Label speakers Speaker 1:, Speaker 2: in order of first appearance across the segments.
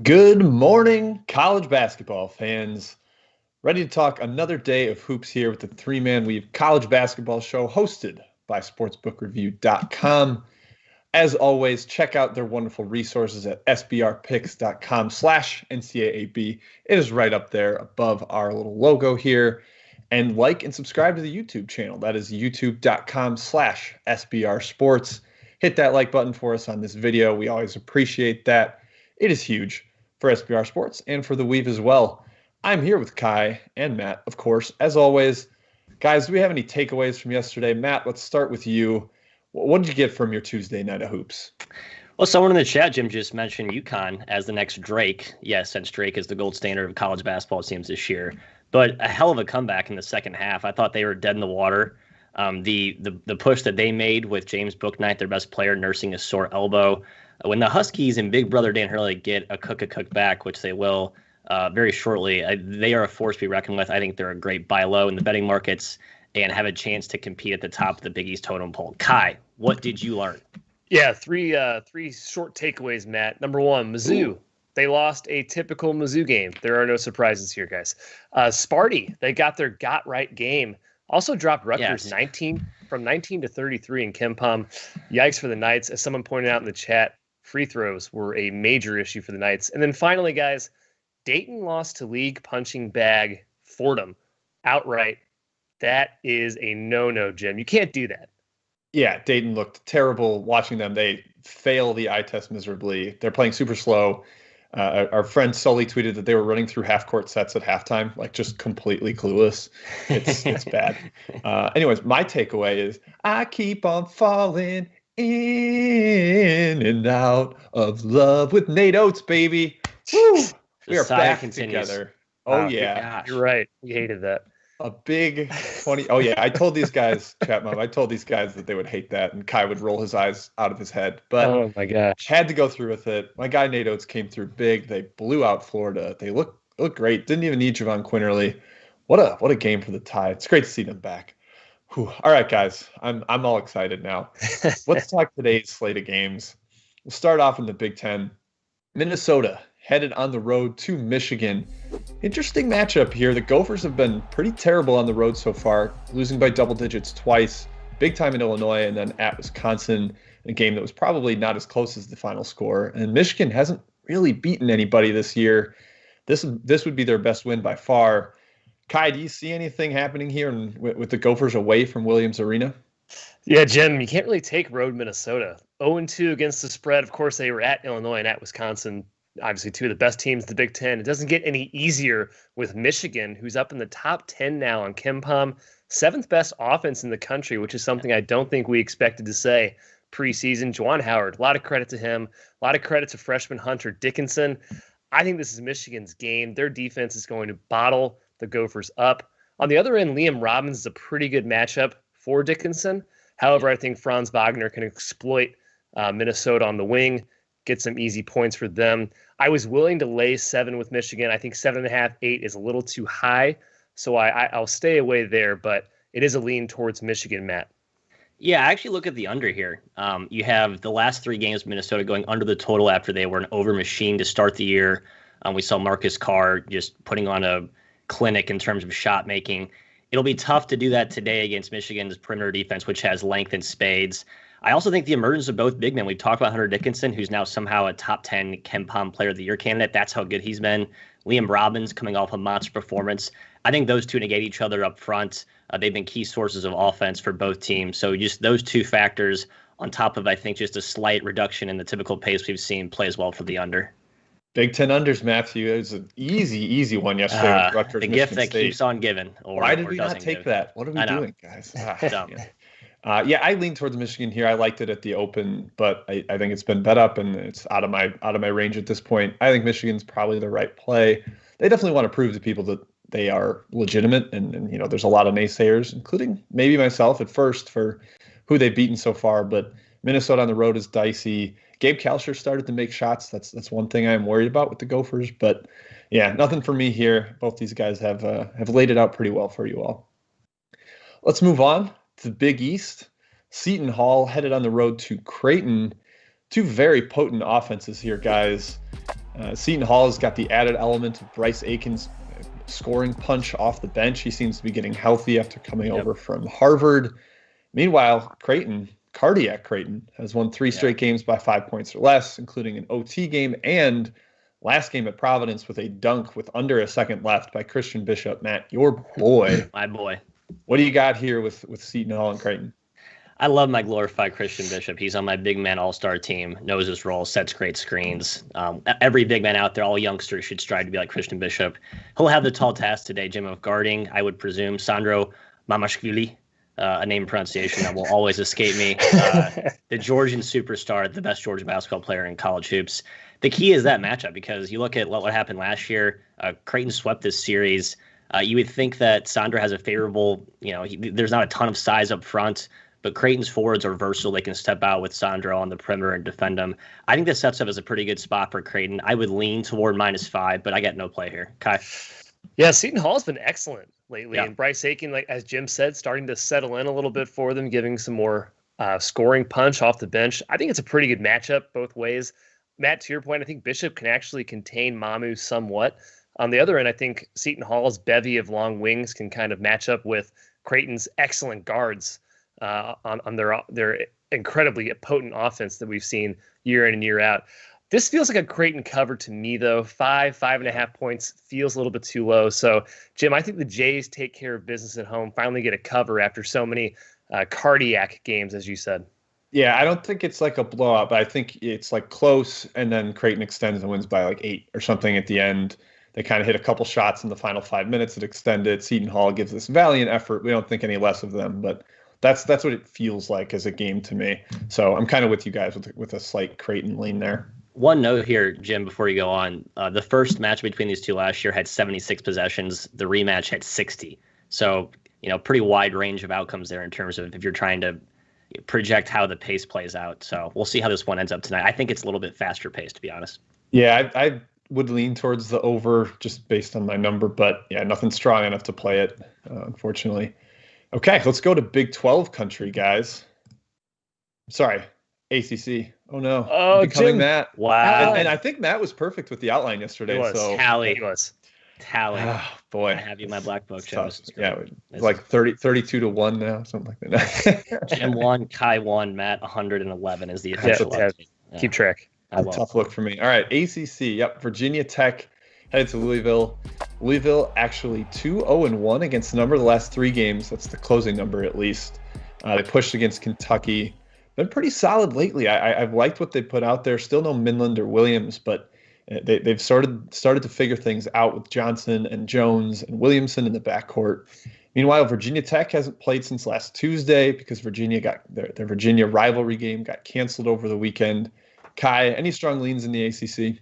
Speaker 1: Good morning, college basketball fans. Ready to talk another day of hoops here with the three-man weave college basketball show hosted by sportsbookreview.com. As always, check out their wonderful resources at sbrpicks.com/NCAAB. It is right up there above our little logo here. And like and subscribe to the YouTube channel. That is youtube.com/SBRsports. Hit that like button for us on this video. We always appreciate that. It is huge for SBR Sports and for the Weave as well. I'm here with Kai and Matt, of course, as always. Guys, do we have any takeaways from yesterday? Matt, let's start with you. What did you get from your Tuesday night of hoops?
Speaker 2: Well, someone in the chat, Jim, just mentioned UConn as the next Drake. Yes, since Drake is the gold standard of college basketball, it seems, this year. But a hell of a comeback in the second half. I thought they were dead in the water. The push that they made with James Bouknight, their best player, nursing a sore elbow. When the Huskies and Big Brother Dan Hurley get a cook back, which they will very shortly, they are a force to be reckoned with. I think they're a great buy low in the betting markets and have a chance to compete at the top of the Big East totem pole. Kai, what did you learn?
Speaker 3: Yeah, three short takeaways, Matt. Number one, Mizzou. Ooh. They lost a typical Mizzou game. There are no surprises here, guys. Sparty, they got their got-right game. Also dropped Rutgers 19 to 33 in KenPom. Yikes for the Knights. As someone pointed out in the chat, free throws were a major issue for the Knights. And then finally, guys, Dayton lost to league punching bag Fordham outright. That is a no-no, Jim. You can't do that.
Speaker 1: Yeah, Dayton looked terrible watching them. They fail the eye test miserably. They're playing super slow. Our friend Sully tweeted that they were running through half-court sets at halftime, like just completely clueless. It's bad. Anyways, my takeaway is I keep on falling in and out of love with Nate Oates, baby. Woo! We are back together. Oh, yeah.
Speaker 3: You're right. We hated that.
Speaker 1: A big 20. Oh, yeah. I told these guys, chat mom, I told these guys that they would hate that, and Kai would roll his eyes out of his head. But
Speaker 3: oh, my gosh.
Speaker 1: Had to go through with it. My guy Nate Oates came through big. They blew out Florida. They look great. Didn't even need Javon Quinterly. What a game for the Tide. It's great to see them back. Whew. All right, guys. I'm all excited now. Let's talk today's slate of games. We'll start off in the Big Ten. Minnesota headed on the road to Michigan. Interesting matchup here. The Gophers have been pretty terrible on the road so far, losing by double digits twice, big time in Illinois and then at Wisconsin, a game that was probably not as close as the final score. And Michigan hasn't really beaten anybody this year. This would be their best win by far. Kai, do you see anything happening here with the Gophers away from Williams Arena?
Speaker 3: Yeah, Jim, you can't really take road Minnesota. 0-2 against the spread. Of course, they were at Illinois and at Wisconsin. Obviously, two of the best teams in the Big Ten. It doesn't get any easier with Michigan, who's up in the top 10 now on KenPom. Seventh best offense in the country, which is something I don't think we expected to say preseason. Juwan Howard, a lot of credit to him. A lot of credit to freshman Hunter Dickinson. I think this is Michigan's game. Their defense is going to bottle the Gophers up. On the other end, Liam Robbins is a pretty good matchup for Dickinson. However, I think Franz Wagner can exploit Minnesota on the wing, get some easy points for them. I was willing to lay 7 with Michigan. I think 7.5, 8 is a little too high, so I'll stay away there, but it is a lean towards Michigan, Matt.
Speaker 2: Yeah, I actually look at the under here. You have the last 3 games, Minnesota going under the total after they were an over machine to start the year. We saw Marcus Carr just putting on a clinic in terms of shot making. It'll be tough to do that today against Michigan's perimeter defense, which has length and spades. I also think the emergence of both big men. We've talked about Hunter Dickinson, who's now somehow a top 10 KenPom Player of the Year candidate. That's how good he's been. Liam Robbins coming off a monster performance. I think those two negate each other up front. They've been key sources of offense for both teams. So just those two factors on top of, I think, just a slight reduction in the typical pace we've seen plays well for the under.
Speaker 1: Big Ten unders, Matthew. It was an easy one yesterday with Rutgers.
Speaker 2: The gift that keeps on giving.
Speaker 1: Why did we not take that? What are we doing, guys? Yeah, I lean towards Michigan here. I liked it at the open, but I think it's been bet up and it's out of my range at this point. I think Michigan's probably the right play. They definitely want to prove to people that they are legitimate, and you know, there's a lot of naysayers, including maybe myself at first, for who they've beaten so far. But Minnesota on the road is dicey. Gabe Kalsher started to make shots. That's one thing I'm worried about with the Gophers. But yeah, nothing for me here. Both these guys have laid it out pretty well for you all. Let's move on to the Big East. Seton Hall headed on the road to Creighton. Two very potent offenses here, guys. Seton Hall has got the added element of Bryce Aiken's scoring punch off the bench. He seems to be getting healthy after coming over from Harvard. Meanwhile, Creighton, cardiac Creighton, has won 3 straight games by 5 points or less, including an OT game and last game at Providence with a dunk with under a second left by Christian Bishop. Matt, your boy.
Speaker 2: My boy.
Speaker 1: What do you got here with Seton Hall and Creighton?
Speaker 2: I love my glorified Christian Bishop. He's on my big man all-star team, knows his role, sets great screens. Every big man out there, all youngsters, should strive to be like Christian Bishop. He'll have the tall task today, Jim, of guarding, I would presume, Sandro Mamashvili, a name pronunciation that will always escape me. The Georgian superstar, the best Georgian basketball player in college hoops. The key is that matchup, because you look at what happened last year. Creighton swept this series. You would think that Sandro has a favorable, there's not a ton of size up front, but Creighton's forwards are versatile. They can step out with Sandro on the perimeter and defend him. I think this sets up as a pretty good spot for Creighton. I would lean toward -5, but I got no play here. Kai?
Speaker 3: Yeah, Seton Hall's been excellent lately. And Bryce Aiken, like as Jim said, starting to settle in a little bit for them, giving some more scoring punch off the bench. I think it's a pretty good matchup both ways. Matt, to your point, I think Bishop can actually contain Mamu somewhat. On the other end, I think Seton Hall's bevy of long wings can kind of match up with Creighton's excellent guards on their incredibly potent offense that we've seen year in and year out. This feels like a Creighton cover to me, though. 5.5 points feels a little bit too low. So, Jim, I think the Jays take care of business at home, finally get a cover after so many cardiac games, as you said.
Speaker 1: Yeah, I don't think it's like a blowout, but I think it's like close, and then Creighton extends and wins by like 8 or something at the end. They kind of hit a couple shots in the final 5 minutes that extend it. Seton Hall gives this valiant effort. We don't think any less of them, but that's what it feels like as a game to me. So I'm kind of with you guys with a slight Creighton lean there.
Speaker 2: One note here, Jim, before you go on. The first match between these two last year had 76 possessions. The rematch had 60. So, pretty wide range of outcomes there in terms of if you're trying to project how the pace plays out. So we'll see how this one ends up tonight. I think it's a little bit faster paced, to be honest.
Speaker 1: Yeah, I would lean towards the over just based on my number, but yeah, nothing strong enough to play it, unfortunately. Okay, let's go to Big 12 country, guys. Sorry, ACC. Oh, no.
Speaker 3: Oh,
Speaker 1: becoming
Speaker 3: Jim.
Speaker 1: Matt.
Speaker 2: Wow.
Speaker 1: And I think Matt was perfect with the outline yesterday.
Speaker 3: He was.
Speaker 1: So
Speaker 2: Tally.
Speaker 3: He was.
Speaker 2: Tally.
Speaker 1: Oh, boy.
Speaker 2: I have you in my black book, Jim.
Speaker 1: Yeah, it's like 32-1 now, something like that.
Speaker 2: Jim 1, Kai 1, Matt 111 is the official update.
Speaker 3: Keep track.
Speaker 1: Tough look for me. All right, ACC. Yep, Virginia Tech headed to Louisville. Louisville actually 2-0-1 against the number of the last 3 games. That's the closing number, at least. They pushed against Kentucky. Been pretty solid lately. I've liked what they put out there. Still no Minland or Williams, but they've started to figure things out with Johnson and Jones and Williamson in the backcourt. Meanwhile, Virginia Tech hasn't played since last Tuesday because Virginia got their Virginia rivalry game got canceled over the weekend. Kai, any strong leans in the ACC?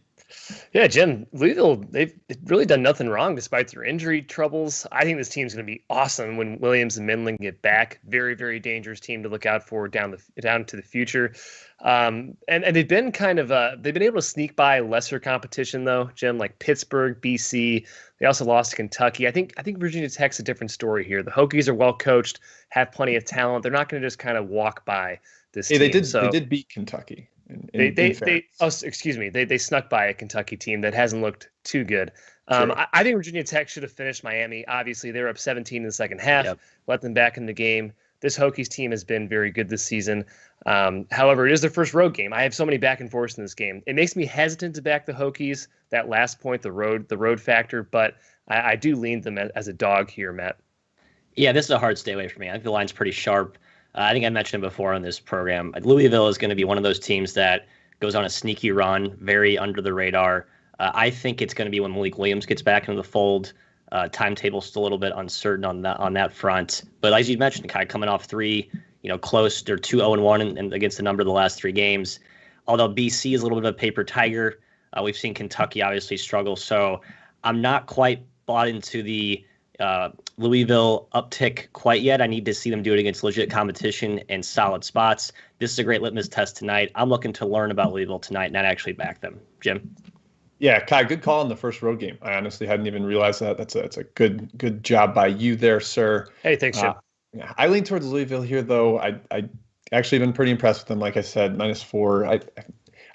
Speaker 3: Yeah, Jim, Louisville, they've really done nothing wrong despite their injury troubles. I think this team's going to be awesome when Williams and Minland get back. Very, very dangerous team to look out for down to the future. And they've been they've been able to sneak by lesser competition, though, Jim, like Pittsburgh, BC. They also lost to Kentucky. I think Virginia Tech's a different story here. The Hokies are well coached, have plenty of talent. They're not going to just kind of walk by this team.
Speaker 1: They did beat Kentucky.
Speaker 3: They snuck by a Kentucky team that hasn't looked too good. I think Virginia Tech should have finished Miami. Obviously, they were up 17 in the second half, let them back in the game. This Hokies team has been very good this season. However, it is their first road game. I have so many back and forths in this game. It makes me hesitant to back the Hokies. That last point, the road factor, but I do lean them as a dog here, Matt.
Speaker 2: Yeah, this is a hard stay away for me. I think the line's pretty sharp. I think I mentioned it before on this program. Louisville is going to be one of those teams that goes on a sneaky run, very under the radar. I think it's going to be when Malik Williams gets back into the fold. Timetable's still a little bit uncertain on that front. But as you mentioned, Kai, coming off 3, close. They're 2-0-1 and against the number of the last 3 games. Although BC is a little bit of a paper tiger. We've seen Kentucky obviously struggle. So I'm not quite bought into the Louisville uptick quite yet. I need to see them do it against legit competition and solid spots. This is a great litmus test tonight. I'm looking to learn about Louisville tonight, not actually back them. Jim?
Speaker 1: Yeah, Kai, good call on the first road game. I honestly hadn't even realized that. That's a good job by you there, sir.
Speaker 3: Hey, thanks, Jim.
Speaker 1: Yeah, I lean towards Louisville here, though. I actually been pretty impressed with them. Like I said, -4.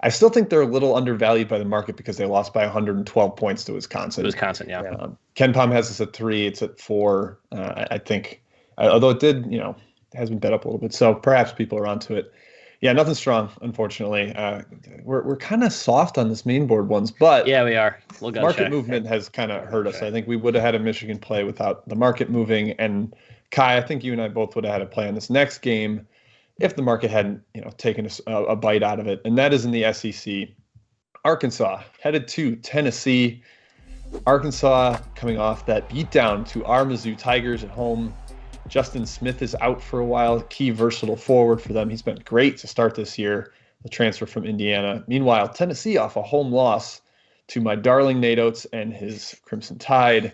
Speaker 1: I still think they're a little undervalued by the market because they lost by 112 points to Wisconsin.
Speaker 2: Wisconsin, yeah.
Speaker 1: Ken Pom has us at 3. It's at 4. I think, although it did, has been bet up a little bit. So perhaps people are onto it. Yeah, nothing strong, unfortunately. We're kind of soft on this main board ones, but
Speaker 2: yeah, we are. We'll go
Speaker 1: market
Speaker 2: check.
Speaker 1: movement has kind of hurt us. I think we would have had a Michigan play without the market moving. And Kai, I think you and I both would have had a play on this next game if the market hadn't, taken a bite out of it. And that is in the SEC. Arkansas headed to Tennessee. Arkansas coming off that beatdown to our Mizzou Tigers at home. Justin Smith is out for a while, key versatile forward for them. He's been great to start this year, the transfer from Indiana. Meanwhile, Tennessee off a home loss to my darling Nate Oates and his Crimson Tide.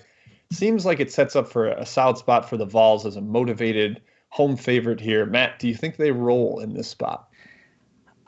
Speaker 1: Seems like it sets up for a solid spot for the Vols as a motivated home favorite here. Matt, do you think they roll in this spot?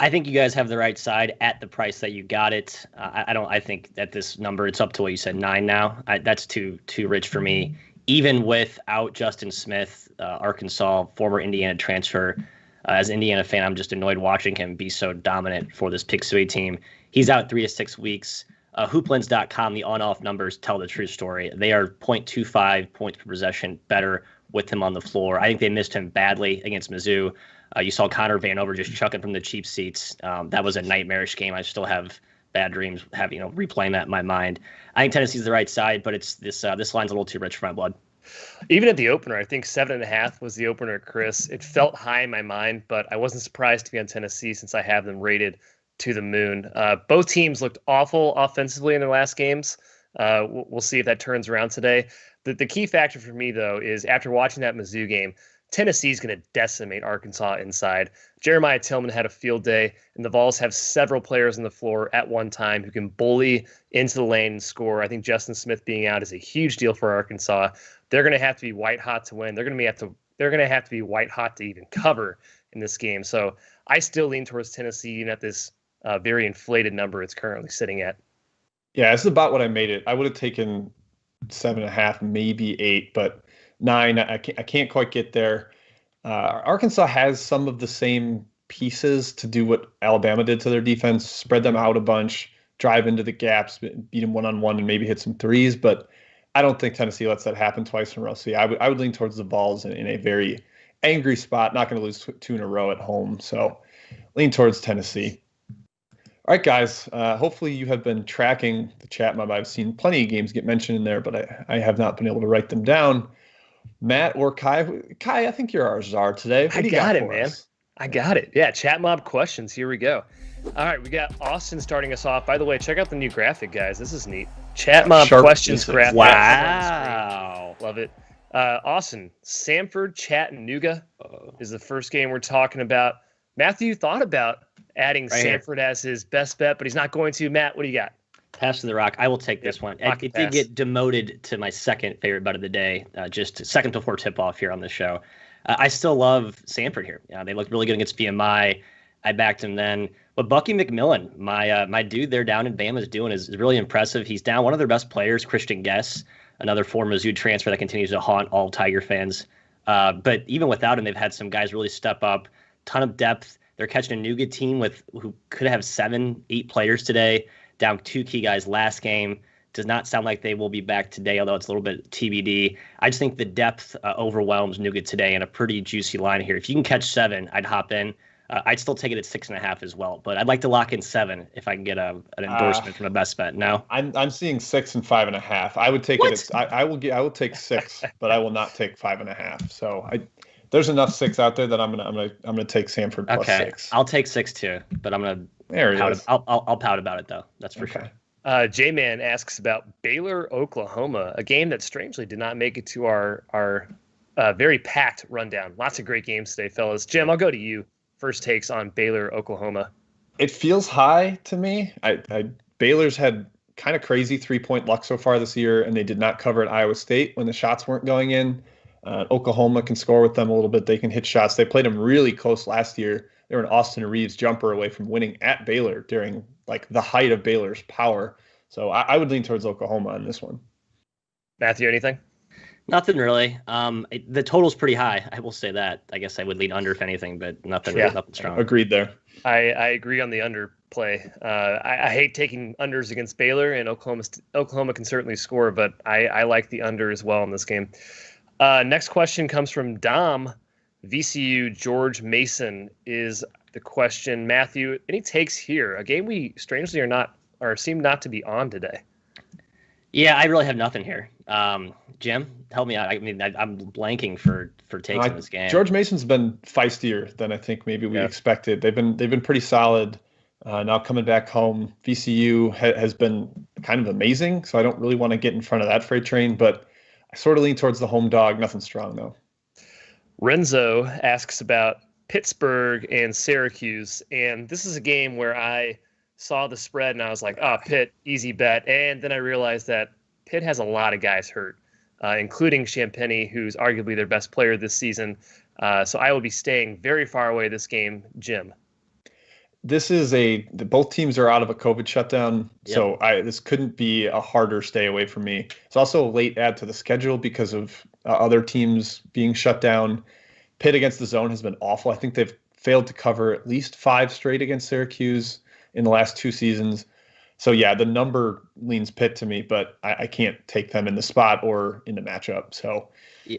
Speaker 2: I think you guys have the right side at the price that you got it. I think at this number, it's up to what you said, 9 now. That's too rich for me. Even without Justin Smith, Arkansas, former Indiana transfer. As an Indiana fan, I'm just annoyed watching him be so dominant for this Pick Suey team. He's out 3 to 6 weeks. Hooplins.com, the on-off numbers tell the true story. They are 0.25 points per possession better with him on the floor. I think they missed him badly against Mizzou. You saw Connor Vanover just chucking from the cheap seats. That was a nightmarish game. I still have bad dreams replaying that in my mind. I think Tennessee's the right side, but it's this line's a little too rich for my blood.
Speaker 3: Even at the opener, I think 7.5 was the opener, Chris. It felt high in my mind, but I wasn't surprised to be on Tennessee since I have them rated to the moon. Both teams looked awful offensively in their last games. We'll see if that turns around today. The key factor for me, though, is after watching that Mizzou game, Tennessee's going to decimate Arkansas inside. Jeremiah Tillman had a field day, and the Vols have several players on the floor at one time who can bully into the lane and score. I think Justin Smith being out is a huge deal for Arkansas. They're going to have to be white hot to win. They're going to have to be white hot to even cover in this game. So I still lean towards Tennessee, even at this very inflated number it's currently sitting at.
Speaker 1: Yeah, this is about what I made it. I would have taken 7.5, maybe 8, but 9, I can't quite get there. Arkansas has some of the same pieces to do what Alabama did to their defense, spread them out a bunch, drive into the gaps, beat them one-on-one, and maybe hit some threes. But I don't think Tennessee lets that happen twice in a row. So yeah, I would lean towards the Vols in a very angry spot. Not going to lose 2 in a row at home. So lean towards Tennessee. All right, guys. Hopefully you have been tracking the chat mob. I've seen plenty of games get mentioned in there, but I have not been able to write them down. Matt or Kai? Kai, I think you're our czar today.
Speaker 3: I got it, man. I got it. Yeah, chat mob questions. Here we go. All right, we got Austin starting us off. By the way, check out the new graphic, guys. This is neat. Chat mob questions graphic.
Speaker 2: Wow.
Speaker 3: Love it. Austin, Samford Chattanooga is the first game we're talking about. Matthew thought about adding Samford as his best bet, but he's not going to. Matt, what do you got?
Speaker 2: Pass to the Rock. I will take this one. It did get demoted to my second favorite bet of the day, just second before tip-off here on the show. I still love Samford here. They looked really good against VMI. I backed him then. But Bucky McMillan, my dude there down in Bama is doing is really impressive. He's down one of their best players, Christian Guess, another former Mizzou transfer that continues to haunt all Tiger fans. But even without him, they've had some guys really step up. Ton of depth. They're catching a Nougat team who could have 7-8 players today. Down 2 key guys last game. Does not sound like they will be back today, although it's a little bit TBD. I just think the depth overwhelms Nougat today in a pretty juicy line here. If you can catch 7, I'd hop in. I'd still take it at 6.5 as well, but I'd like to lock in 7 if I can get an endorsement from a best bet. No,
Speaker 1: I'm seeing 6 and 5.5. I would take it. I will take 6, but I will not take 5.5. So there's enough 6 out there that I'm gonna take Samford plus 6.
Speaker 2: I'll take 6 too, but I'm gonna. I'll pout about it though. That's for sure.
Speaker 3: J-Man asks about Baylor, Oklahoma, a game that strangely did not make it to our very packed rundown. Lots of great games today, fellas. Jim, I'll go to you. First takes on Baylor, Oklahoma.
Speaker 1: It feels high to me. Baylor's had kind of crazy 3-point luck so far this year, and they did not cover at Iowa State when the shots weren't going in. Oklahoma can score with them a little bit. They can hit shots. They played them really close last year. They were an Austin Reeves jumper away from winning at Baylor during the height of Baylor's power. So I would lean towards Oklahoma on this one.
Speaker 3: Matthew, anything?
Speaker 2: Nothing really. The total's pretty high. I will say that. I guess I would lean under if anything, but nothing strong.
Speaker 1: Agreed there.
Speaker 3: I agree on the under play. I hate taking unders against Baylor, and Oklahoma can certainly score, but I like the under as well in this game. Next question comes from Dom. VCU George Mason is the question. Matthew, any takes here? A game we strangely seem not to be on today.
Speaker 2: Yeah, I really have nothing here. Jim, help me out. I mean, I'm blanking for takes in this game.
Speaker 1: George Mason's been feistier than I think maybe we expected. They've been pretty solid. Now coming back home, VCU has been kind of amazing, so I don't really want to get in front of that freight train, but I sort of lean towards the home dog. Nothing strong, though.
Speaker 3: Renzo asks about Pittsburgh and Syracuse, and this is a game where I saw the spread and I was like, Pitt, easy bet. And then I realized that Pitt has a lot of guys hurt, including Champagny, who's arguably their best player this season. So I will be staying very far away this game. Jim.
Speaker 1: This is both teams are out of a COVID shutdown, so this couldn't be a harder stay away from me. It's also a late add to the schedule because of other teams being shut down. Pitt against the zone has been awful. I think they've failed to cover at least 5 straight against Syracuse in the last 2 seasons. So yeah, the number leans Pitt to me, but I can't take them in the spot or in the matchup. So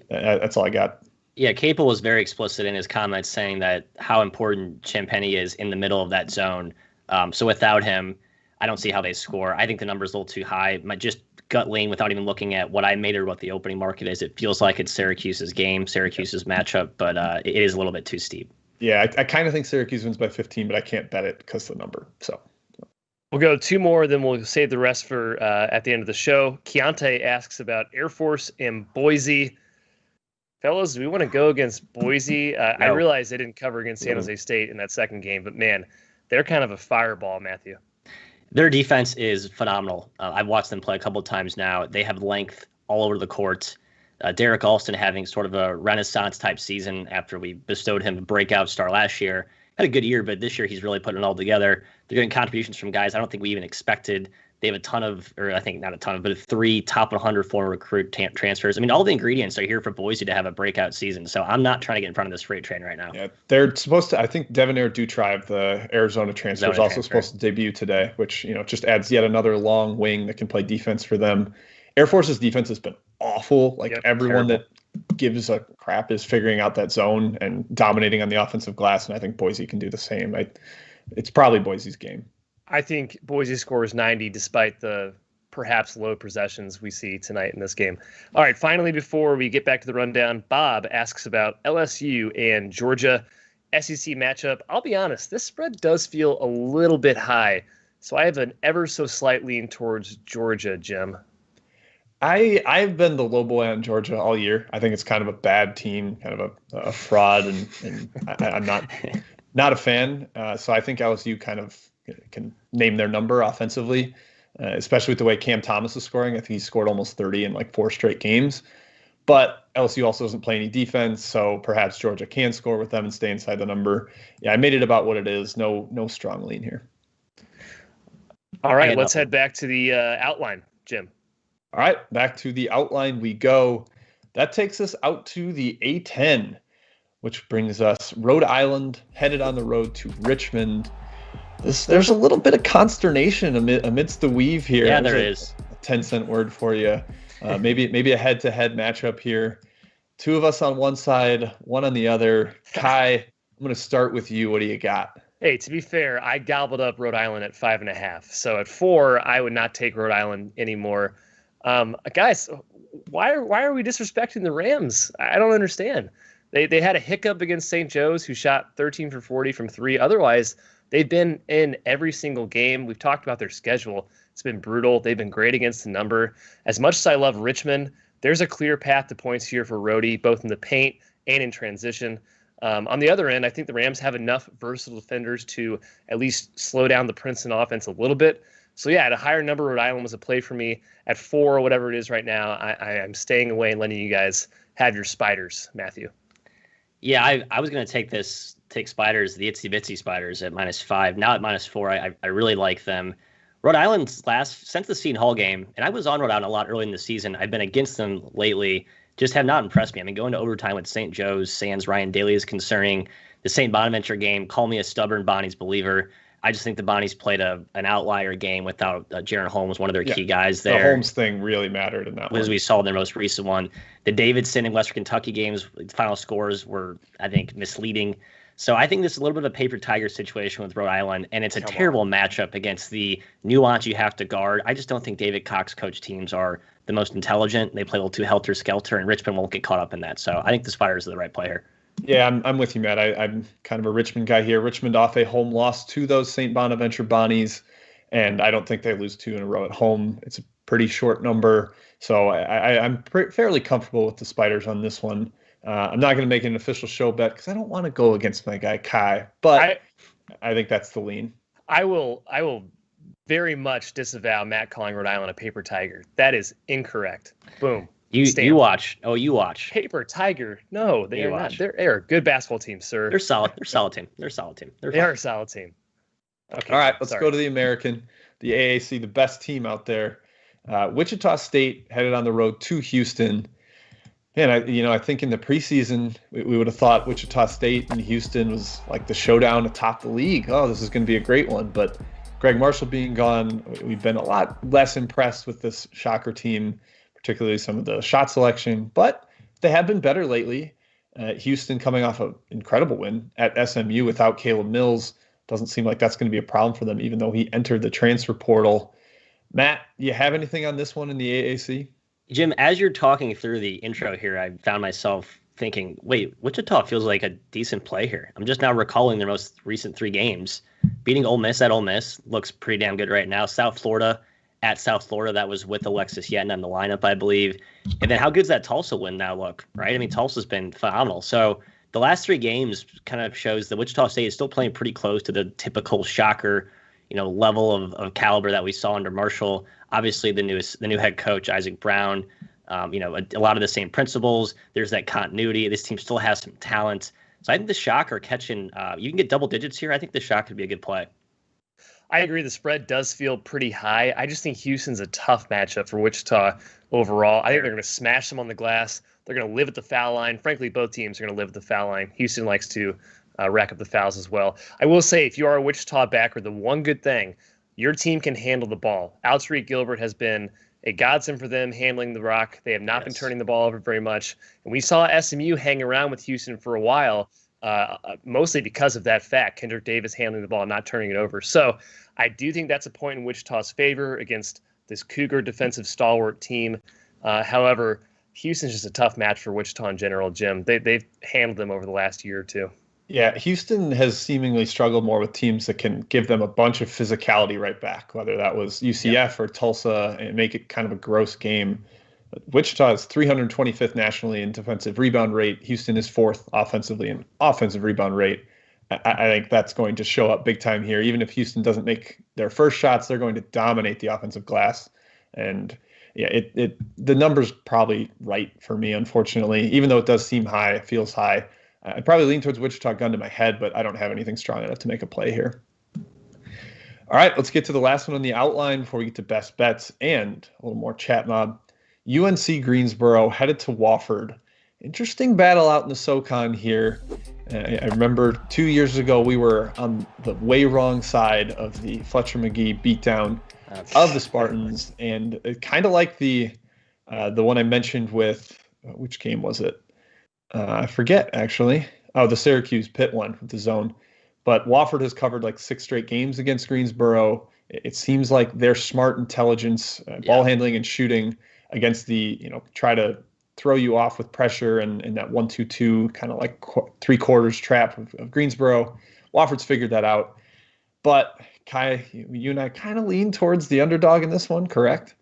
Speaker 1: that's all I got.
Speaker 2: Yeah, Capel was very explicit in his comments saying that how important Champagny is in the middle of that zone. So without him, I don't see how they score. I think the number's a little too high. My just gut lean without even looking at what I made or what the opening market is. It feels like it's Syracuse's game, Syracuse's matchup, but it is a little bit too steep.
Speaker 1: Yeah, I kind of think Syracuse wins by 15, but I can't bet it because of the number. So
Speaker 3: we'll go 2 more, then we'll save the rest for at the end of the show. Keontae asks about Air Force and Boise. Fellas, do we want to go against Boise? No. I realize they didn't cover against San Jose State in that second game, but man, they're kind of a fireball, Matthew.
Speaker 2: Their defense is phenomenal. I've watched them play a couple of times now. They have length all over the court. Derek Alston having sort of a renaissance type season after we bestowed him a breakout star last year. Had a good year, but this year he's really putting it all together. They're getting contributions from guys I don't think we even expected. They have a ton of, or I think not a ton of, but 3 top 100 former recruit transfers. I mean, all the ingredients are here for Boise to have a breakout season. So I'm not trying to get in front of this freight train right now.
Speaker 1: Yeah, they're supposed to. I think Devonair Dutribe, the Arizona transfer, is also supposed to debut today, which just adds yet another long wing that can play defense for them. Air Force's defense has been awful. Everyone that gives a crap is figuring out that zone and dominating on the offensive glass, and I think Boise can do the same. It's probably Boise's game.
Speaker 3: I think Boise scores 90 despite the perhaps low possessions we see tonight in this game. All right, finally, before we get back to the rundown, Bob asks about LSU and Georgia SEC matchup. I'll be honest, this spread does feel a little bit high, so I have an ever so slight lean towards Georgia, Jim.
Speaker 1: I've been the low boy on Georgia all year. I think it's kind of a bad team, kind of a fraud, and I'm not a fan. So I think LSU kind of can name their number offensively, especially with the way Cam Thomas is scoring. I think he scored almost 30 in 4 straight games. But LSU also doesn't play any defense, so perhaps Georgia can score with them and stay inside the number. Yeah, I made it about what it is. No strong lean here.
Speaker 3: All right, let's head back to the outline, Jim.
Speaker 1: All right, back to the outline we go. That takes us out to the A10, which brings us Rhode Island, headed on the road to Richmond. There's a little bit of consternation amidst the weave here.
Speaker 2: Yeah, there is.
Speaker 1: A 10-cent word for you. Maybe a head-to-head matchup here. 2 of us on one side, 1 on the other. Kai, I'm going to start with you. What do you got?
Speaker 3: Hey, to be fair, I gobbled up Rhode Island at 5.5. So at 4, I would not take Rhode Island anymore. Guys, why are we disrespecting the Rams? I don't understand. They had a hiccup against St. Joe's, who shot 13 for 40 from 3. Otherwise, they've been in every single game. We've talked about their schedule. It's been brutal. They've been great against the number. As much as I love Richmond, there's a clear path to points here for Rhode, both in the paint and in transition. On the other end, I think the Rams have enough versatile defenders to at least slow down the Princeton offense a little bit. So, yeah, at a higher number, Rhode Island was a play for me. At 4 or whatever it is right now, I am staying away and letting you guys have your spiders, Matthew.
Speaker 2: Yeah, I was going to take Spiders, the Itsy Bitsy Spiders at -5. Now at -4, I really like them. Rhode Island's since the Seton Hall game, and I was on Rhode Island a lot early in the season. I've been against them lately, just have not impressed me. I mean, going to overtime with St. Joe's, sans Ryan Daly is concerning. The St. Bonaventure game, call me a stubborn Bonnie's believer. I just think the Bonnies played an outlier game without Jaron Holmes, one of their key guys
Speaker 1: The
Speaker 2: there.
Speaker 1: Holmes thing really mattered in that one.
Speaker 2: As we saw in their most recent one. The Davidson and Western Kentucky games, the final scores were, I think, misleading. So I think this is a little bit of a paper tiger situation with Rhode Island, and it's a terrible matchup against the nuance you have to guard. I just don't think David Cox coach teams are the most intelligent. They play a little too helter-skelter, and Richmond won't get caught up in that. So I think the Spiders are the right play here.
Speaker 1: Yeah, I'm with you, Matt. I'm kind of a Richmond guy here. Richmond off a home loss to those St. Bonaventure Bonnies, and I don't think they lose 2 in a row at home. It's a pretty short number, so I'm fairly comfortable with the Spiders on this one. I'm not going to make an official show bet because I don't want to go against my guy Kai, but I think that's the lean.
Speaker 3: I will very much disavow Matt calling Rhode Island a paper tiger. That is incorrect. Boom.
Speaker 2: You watch. Oh, you watch.
Speaker 3: Paper tiger. No, they are not. They're a good basketball team, sir.
Speaker 2: They're solid. They're a solid team. They
Speaker 3: are a solid team.
Speaker 1: Okay. All right, let's go to the American, the AAC, the best team out there. Wichita State headed on the road to Houston. Man, I think in the preseason we would have thought Wichita State and Houston was like the showdown atop the league. Oh, this is going to be a great one. But Greg Marshall being gone, we've been a lot less impressed with this Shocker team, particularly some of the shot selection. But they have been better lately. Houston coming off an incredible win at SMU without Caleb Mills. Doesn't seem like that's going to be a problem for them, even though he entered the transfer portal. Matt, you have anything on this one in the AAC?
Speaker 2: Jim, as you're talking through the intro here, I found myself thinking, wait, Wichita feels like a decent play here. I'm just now recalling their most recent 3 games. Beating Ole Miss at Ole Miss looks pretty damn good right now. South Florida at South Florida, that was with Alexis Yetton in the lineup, I believe. And then how good's that Tulsa win now look, right? I mean, Tulsa's been phenomenal. So the last 3 games kind of shows that Wichita State is still playing pretty close to the typical Shocker, level of caliber that we saw under Marshall. Obviously, the new head coach, Isaac Brown, a lot of the same principles. There's that continuity. This team still has some talent. So I think the Shocker catching, you can get double digits here. I think the Shocker could be a good play.
Speaker 3: I agree. The spread does feel pretty high. I just think Houston's a tough matchup for Wichita overall. I think they're going to smash them on the glass. They're going to live at the foul line. Frankly, both teams are going to live at the foul line. Houston likes to rack up the fouls as well. I will say, if you are a Wichita backer, the one good thing, your team can handle the ball. Tariq Gilbert has been a godsend for them handling the rock. They have not been turning the ball over very much. And we saw SMU hang around with Houston for a while, mostly because of that fact, Kendrick Davis handling the ball, not turning it over. So I do think that's a point in Wichita's favor against this Cougar defensive stalwart team. However, Houston's just a tough match for Wichita in general, Jim. They've handled them over the last year or two.
Speaker 1: Yeah, Houston has seemingly struggled more with teams that can give them a bunch of physicality right back, whether that was UCF or Tulsa, and make it kind of a gross game. Wichita is 325th nationally in defensive rebound rate. Houston is 4th offensively in offensive rebound rate. I think that's going to show up big time here. Even if Houston doesn't make their first shots, they're going to dominate the offensive glass. And yeah, the number's probably right for me, unfortunately. Even though it does seem high, it feels high. I'd probably lean towards Wichita gun to my head, but I don't have anything strong enough to make a play here. All right, let's get to the last one on the outline before we get to best bets and a little more chat mob. UNC Greensboro headed to Wofford. Interesting battle out in the SoCon here. I remember 2 years ago we were on the way wrong side of the Fletcher McGee beatdown of the Spartans, and kind of like the one I mentioned with which game was it? I forget, actually. Oh, the Syracuse Pitt one with the zone. But Wofford has covered like 6 straight games against Greensboro. It seems like their smart intelligence, ball handling and shooting against the, try to throw you off with pressure and that 1-2-2 kind of like 3/4 trap of Greensboro. Wofford's figured that out. But Kai, you and I kind of lean towards the underdog in this one, correct?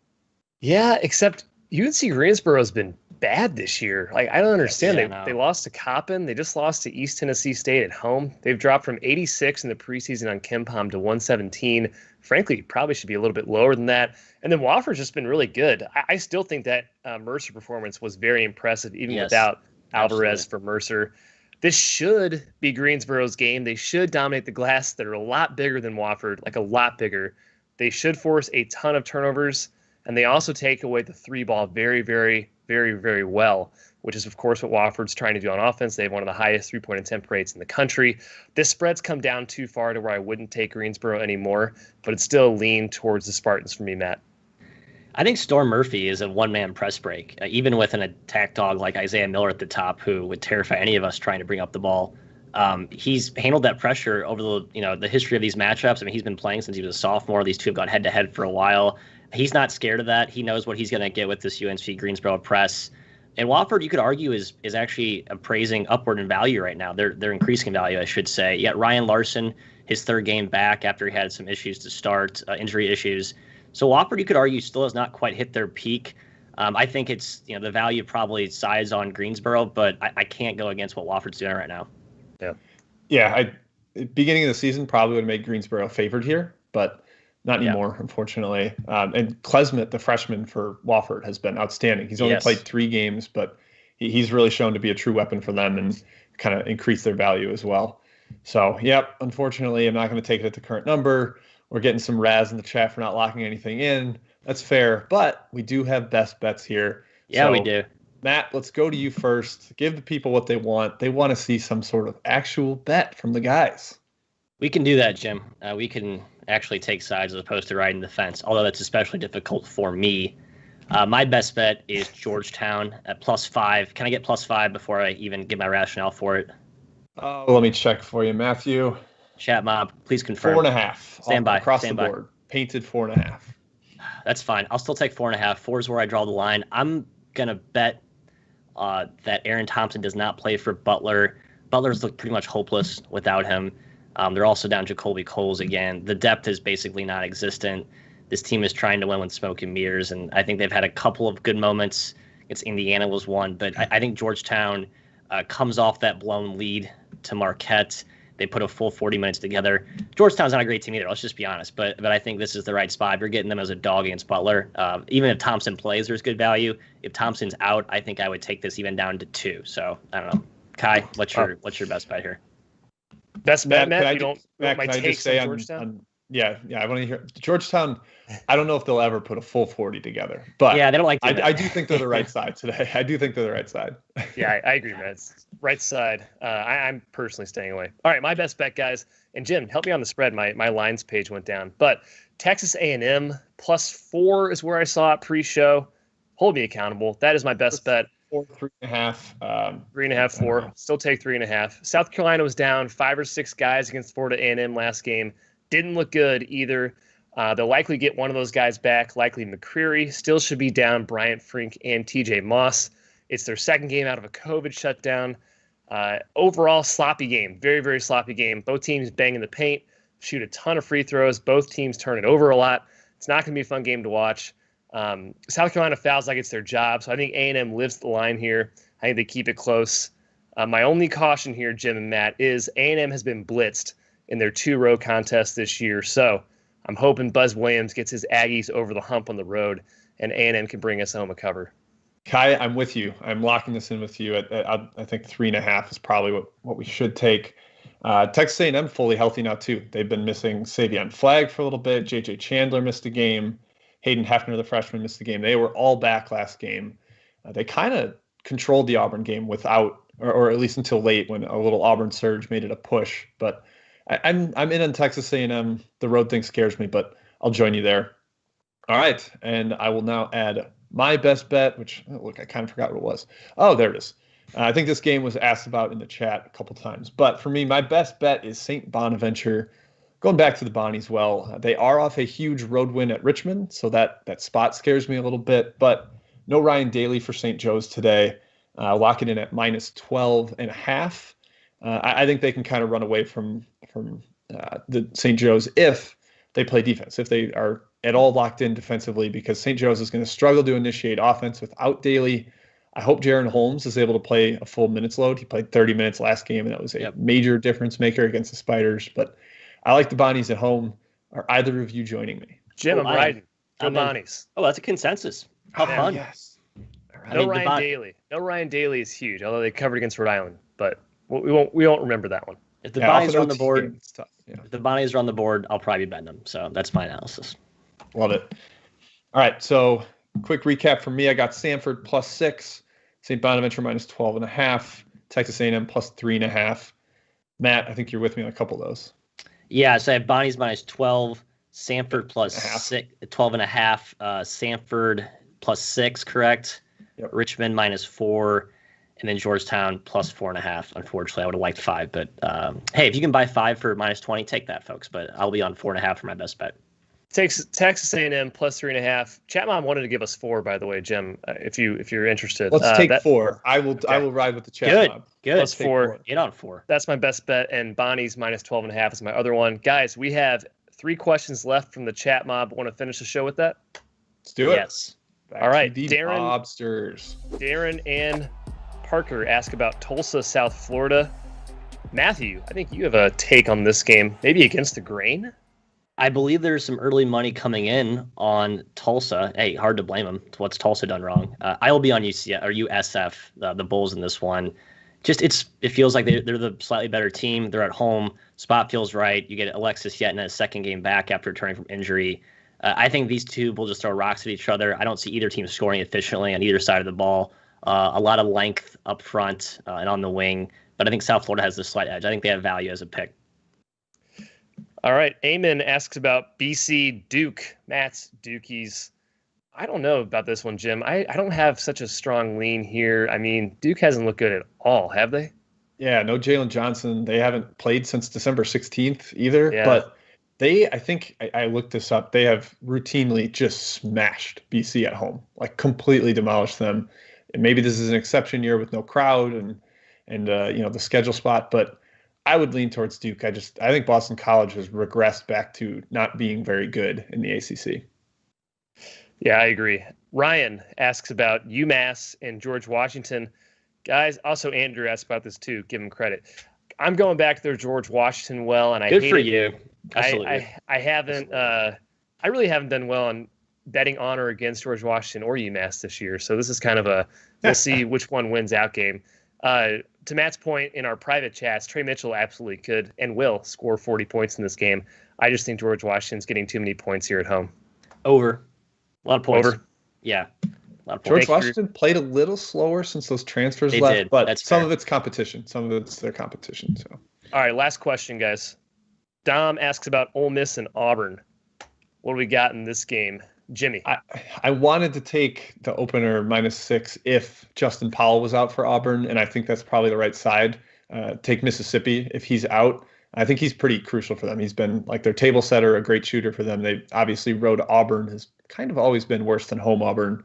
Speaker 3: Yeah, except UNC Greensboro has been bad this year. Like, I don't understand. They lost to Coppin. They just lost to East Tennessee State at home. They've dropped from 86 in the preseason on KenPom to 117. Frankly, probably should be a little bit lower than that. And then Wofford's just been really good. I still think that Mercer performance was very impressive, even without Alvarez for Mercer. This should be Greensboro's game. They should dominate the glass. They're a lot bigger than Wofford, like a lot bigger. They should force a ton of turnovers. And they also take away the 3 ball very, very very, very well, which is, of course, what Wofford's trying to do on offense. They have one of the highest three-point attempt rates in the country. This spread's come down too far to where I wouldn't take Greensboro anymore, but it's still lean towards the Spartans for me, Matt.
Speaker 2: I think Storm Murphy is a one-man press break, even with an attack dog like Isaiah Miller at the top, who would terrify any of us trying to bring up the ball. He's handled that pressure over the history of these matchups. I mean, he's been playing since he was a sophomore. These two have gone head-to-head for a while. He's not scared of that. He knows what he's going to get with this UNC Greensboro press. And Wofford, you could argue, is actually appraising upward in value right now. They're increasing in value, I should say. Yet Ryan Larson, his third game back after he had some issues to start, injury issues. So Wofford, you could argue, still has not quite hit their peak. I think it's the value probably size on Greensboro, but I can't go against what Wofford's doing right now.
Speaker 1: Yeah. Beginning of the season probably would have made Greensboro favored here, but not anymore, unfortunately. And Klesmit, the freshman for Wofford, has been outstanding. He's only played 3 games, but he's really shown to be a true weapon for them and kind of increase their value as well. So, unfortunately, I'm not going to take it at the current number. We're getting some razz in the chat for not locking anything in. That's fair, but we do have best bets here.
Speaker 2: Yeah, we do.
Speaker 1: Matt, let's go to you first. Give the people what they want. They want to see some sort of actual bet from the guys.
Speaker 2: We can do that, Jim. We can actually take sides as opposed to riding the fence, although that's especially difficult for me. My best bet is Georgetown at +5. Can I get +5 before I even give my rationale for it?
Speaker 1: Oh, let me check for you, Matthew.
Speaker 2: Chat mob, please confirm.
Speaker 1: 4.5.
Speaker 2: Stand by.
Speaker 1: Across the board. Painted 4.5.
Speaker 2: That's fine. I'll still take 4.5. 4 is where I draw the line. I'm going to bet that Aaron Thompson does not play for Butler. Butler's looked pretty much hopeless without him. They're also down Jacoby Coles again. The depth is basically non-existent. This team is trying to win with smoke and mirrors, and I think they've had a couple of good moments. Indiana was one, but I think Georgetown comes off that blown lead to Marquette. They put a full 40 minutes together. Georgetown's not a great team either, let's just be honest, but I think this is the right spot. You're getting them as a dog against Butler. Even if Thompson plays, there's good value. If Thompson's out, I think I would take this even down to 2. So, I don't know. Kai, what's your best bet here?
Speaker 3: Best bet, Matt?
Speaker 1: Matt, can I just say on Georgetown? I want to hear Georgetown. I don't know if they'll ever put a full 40 together, but
Speaker 2: they don't like.
Speaker 1: I do think they're the right side today. I do think they're the right side.
Speaker 3: Yeah, I agree, man. It's right side. I'm personally staying away. All right, my best bet, guys. And Jim, help me on the spread. My lines page went down, but Texas A&M +4 is where I saw it pre-show. Hold me accountable. That is my best bet.
Speaker 1: 3.5.
Speaker 3: 3.5, 4. Still take 3.5. South Carolina was down 5 or 6 guys against Florida A&M last game. Didn't look good either. They'll likely get one of those guys back, likely McCreary. Still should be down Bryant Frink and TJ Moss. It's their second game out of a COVID shutdown. Overall, sloppy game. Very, very sloppy game. Both teams bang in the paint, shoot a ton of free throws. Both teams turn it over a lot. It's not going to be a fun game to watch. South Carolina fouls like it's their job, so I think A&M lives the line here. I think they keep it close. My only caution here, Jim and Matt, is A&M has been blitzed in their 2-row contests this year. So I'm hoping Buzz Williams gets his Aggies over the hump on the road and A&M can bring us home a cover.
Speaker 1: Kai, I'm with you. I'm locking this in with you. I think 3.5 is probably what we should take. Texas A&M fully healthy now too. They've been missing Savion Flagg for a little bit. J.J. Chandler missed a game. Hayden Hefner, the freshman, missed the game. They were all back last game. They kind of controlled the Auburn game without, or at least until late when a little Auburn surge made it a push. But I'm in on Texas A&M. The road thing scares me, but I'll join you there. All right, and I will now add my best bet, which, look, I kind of forgot what it was. Oh, there it is. I think this game was asked about in the chat a couple times. But for me, my best bet is St. Bonaventure. Going back to the Bonnies, well, they are off a huge road win at Richmond, so that spot scares me a little bit. But no Ryan Daly for St. Joe's today. Lock it in at -12.5. I think they can kind of run away from the St. Joe's if they play defense, if they are at all locked in defensively, because St. Joe's is going to struggle to initiate offense without Daly. I hope Jaron Holmes is able to play a full minutes load. He played 30 minutes last game, and that was a major difference maker against the Spiders. But I like the Bonnies at home. Are either of you joining me?
Speaker 3: Jim, I'm riding. Go Bonnies.
Speaker 2: Oh, that's a consensus. How fun.
Speaker 1: Yes.
Speaker 3: No Ryan Daly. No Ryan Daly is huge, although they covered against Rhode Island. But we won't remember that one.
Speaker 2: If the Bonnies are on the board, it's tough. If the Bonnies are on the board, I'll probably be betting them. So that's my analysis.
Speaker 1: Love it. All right, so quick recap from me. I got Samford +6, St. Bonaventure -12.5, Texas A&M +3.5. Matt, I think you're with me on a couple of those.
Speaker 2: Yeah, so I have Bonnie's -12, Samford +6, 12.5, Samford +6, correct?
Speaker 1: Yep.
Speaker 2: Richmond -4, and then Georgetown +4.5. Unfortunately, I would have liked 5, but hey, if you can buy 5 for -20, take that, folks. But I'll be on 4.5 for my best bet.
Speaker 3: Texas A&M +3.5. Chat Mom wanted to give us 4, by the way, Jim. If you're interested,
Speaker 1: let's take 4. I will ride with the chat Mom.
Speaker 2: Good.
Speaker 3: +4.
Speaker 2: Get on 4.
Speaker 3: That's my best bet, and Bonnie's -12.5 is my other one. Guys, we have 3 questions left from the chat mob. Want to finish the show with that?
Speaker 1: Let's do it.
Speaker 2: Yes.
Speaker 3: All right,
Speaker 1: Darren. Mobsters.
Speaker 3: Darren and Parker ask about Tulsa, South Florida. Matthew, I think you have a take on this game, maybe against the grain.
Speaker 2: I believe there's some early money coming in on Tulsa. Hey, hard to blame them. What's Tulsa done wrong? I will be on USF, the Bulls in this one. It feels like they're the slightly better team. They're at home. Spot feels right. You get Alexis Yet in a second game back after returning from injury. I think these two will just throw rocks at each other. I don't see either team scoring efficiently on either side of the ball. A lot of length up front and on the wing. But I think South Florida has the slight edge. I think they have value as a pick.
Speaker 3: All right. Eamon asks about BC Duke. Matt's Dukies. I don't know about this one, Jim. I don't have such a strong lean here. I mean, Duke hasn't looked good at all, have they?
Speaker 1: Yeah, no Jalen Johnson. They haven't played since December 16th either.
Speaker 3: Yeah.
Speaker 1: But I think I looked this up. They have routinely just smashed BC at home, like completely demolished them. And maybe this is an exception year with no crowd and the schedule spot, but I would lean towards Duke. I think Boston College has regressed back to not being very good in the ACC.
Speaker 3: Yeah, I agree. Ryan asks about UMass and George Washington. Guys, also Andrew asked about this too. Give him credit. I'm going back to George Washington well, and I
Speaker 2: Good
Speaker 3: hate
Speaker 2: for
Speaker 3: it.
Speaker 2: you. Absolutely.
Speaker 3: I haven't. I really haven't done well on betting on or against George Washington or UMass this year. So this is kind of a we'll see which one wins out game. To Matt's point in our private chats, Trey Mitchell absolutely could and will score 40 points in this game. I just think George Washington's getting too many points here at home.
Speaker 2: Over. A lot of points.
Speaker 3: Over.
Speaker 2: Yeah. A lot of points.
Speaker 1: George Washington played a little slower since those transfers left, but
Speaker 2: That's
Speaker 1: some
Speaker 2: fair.
Speaker 1: of it's competition. Some of it's their competition. So,
Speaker 3: All right, last question, guys. Dom asks about Ole Miss and Auburn. What do we got in this game? Jimmy.
Speaker 1: I wanted to take the opener -6 if Justin Powell was out for Auburn, and I think that's probably the right side. Take Mississippi if he's out. I think he's pretty crucial for them. He's been like their table setter, a great shooter for them. They obviously Rhode Auburn has kind of always been worse than home Auburn,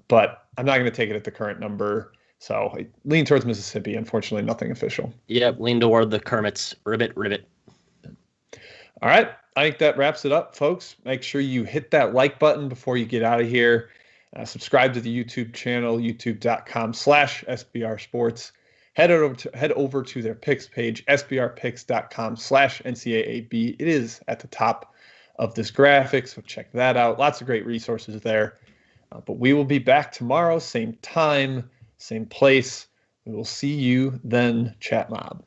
Speaker 1: but I'm not going to take it at the current number. So I lean towards Mississippi. Unfortunately, nothing official.
Speaker 2: Yep, lean toward the Kermits. Ribbit.
Speaker 1: All right. I think that wraps it up, folks. Make sure you hit that like button before you get out of here. Subscribe to the YouTube channel, youtube.com/SBR Sports. Head over to their picks page, sbrpicks.com/NCAAB. It is at the top of this graphic, so check that out. Lots of great resources there. But we will be back tomorrow, same time, same place. We will see you then, Chat Mob.